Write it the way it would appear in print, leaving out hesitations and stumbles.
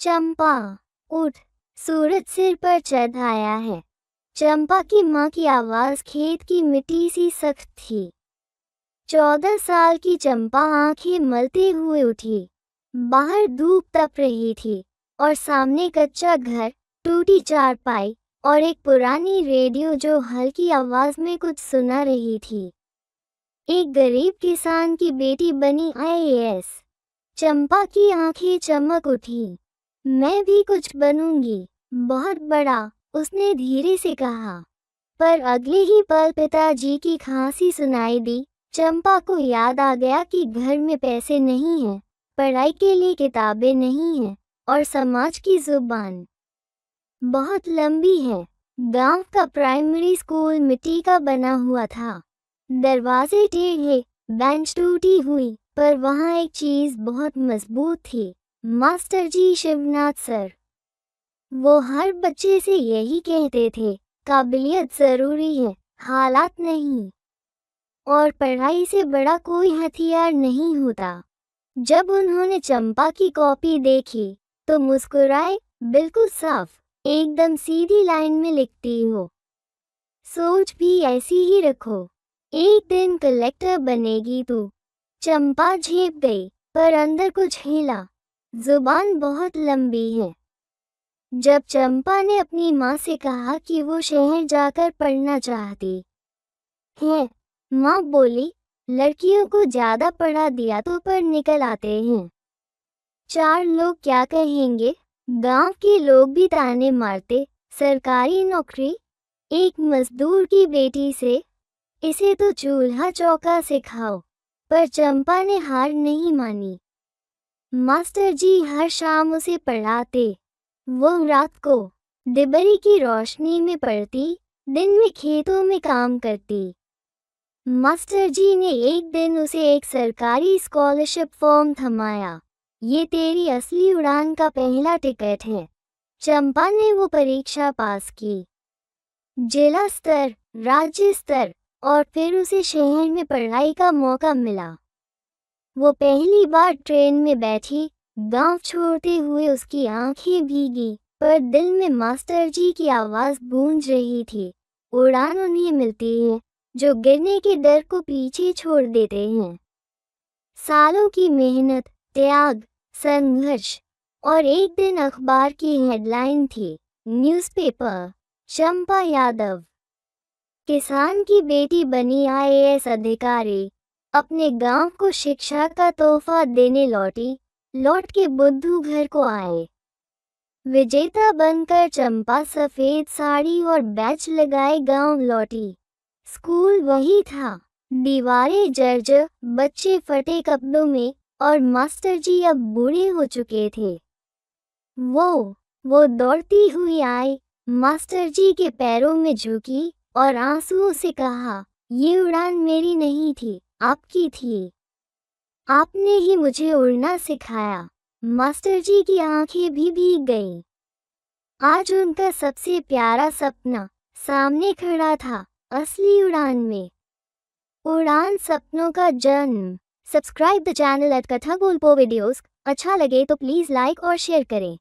चंपा, उठ, सूरज सिर पर चढ़ आया है। चंपा की माँ की आवाज़ खेत की मिट्टी सी सख्त थी। 14 साल की चंपा आंखें मलते हुए उठी। बाहर धूप तप रही थी और सामने कच्चा घर, टूटी चारपाई और एक पुरानी रेडियो जो हल्की आवाज़ में कुछ सुना रही थी। एक गरीब किसान की बेटी बनी IAS। चंपा की आंखें चमक उठी। मैं भी कुछ बनूंगी, बहुत बड़ा, उसने धीरे से कहा। पर अगले ही पल पिताजी की खांसी सुनाई दी। चंपा को याद आ गया कि घर में पैसे नहीं हैं, पढ़ाई के लिए किताबें नहीं हैं और समाज की जुबान बहुत लंबी है। गांव का प्राइमरी स्कूल मिट्टी का बना हुआ था। दरवाजे टेढ़े, बेंच टूटी हुई, पर वहाँ एक चीज़ बहुत मजबूत थी, मास्टर जी शिवनाथ सर। वो हर बच्चे से यही कहते थे, काबिलियत ज़रूरी है, हालात नहीं। और पढ़ाई से बड़ा कोई हथियार नहीं होता। जब उन्होंने चंपा की कॉपी देखी तो मुस्कुराए, बिल्कुल साफ, एकदम सीधी लाइन में लिखती हो। सोच भी ऐसी ही रखो, एक दिन कलेक्टर बनेगी तू। चंपा झेप गई, पर अंदर कुछ हिला। जुबान बहुत लंबी है। जब चंपा ने अपनी माँ से कहा कि वो शहर जाकर पढ़ना चाहती है, माँ बोली, लड़कियों को ज्यादा पढ़ा दिया तो पढ़ निकल आते हैं। 4 लोग क्या कहेंगे? गांव के लोग भी ताने मारते, सरकारी नौकरी, एक मजदूर की बेटी से, इसे तो चूल्हा चौका सिखाओ। पर चंपा ने हार नहीं मानी। मास्टर जी हर शाम उसे पढ़ाते। वो रात को डिबरी की रोशनी में पढ़ती, दिन में खेतों में काम करती। मास्टर जी ने एक दिन उसे एक सरकारी स्कॉलरशिप फॉर्म थमाया। ये तेरी असली उड़ान का पहला टिकट है। चंपा ने वो परीक्षा पास की, जिला स्तर, राज्य स्तर, और फिर उसे शहर में पढ़ाई का मौका मिला। वो पहली बार ट्रेन में बैठी, गांव छोड़ते हुए उसकी आंखें भीगी, पर दिल में मास्टर जी की आवाज़ गूंज रही थी, उड़ान उन्हें मिलती है जो गिरने के डर को पीछे छोड़ देते हैं। सालों की मेहनत, त्याग, संघर्ष, और एक दिन अखबार की हेडलाइन थी, न्यूज़पेपर, चंपा यादव, किसान की बेटी बनी IAS अधिकारी, अपने गांव को शिक्षा का तोहफा देने लौट के बुद्धू घर को आए। विजेता बनकर चंपा सफेद साड़ी और बैच लगाए गांव लौटी। स्कूल वही था, दीवारें जर्जर, बच्चे फटे कपड़ों में, और मास्टर जी अब बूढ़े हो चुके थे। वो दौड़ती हुई आई, मास्टर जी के पैरों में झुकी और आंसुओं से कहा, ये उड़ान मेरी नहीं थी, आपकी थी। आपने ही मुझे उड़ना सिखाया। मास्टर जी की आंखें भी भीग गईं। आज उनका सबसे प्यारा सपना सामने खड़ा था, असली उड़ान में। उड़ान सपनों का जन्म। सब्सक्राइब द चैनल एट कथा गोल्पो वीडियोस। अच्छा लगे तो प्लीज़ लाइक और शेयर करें।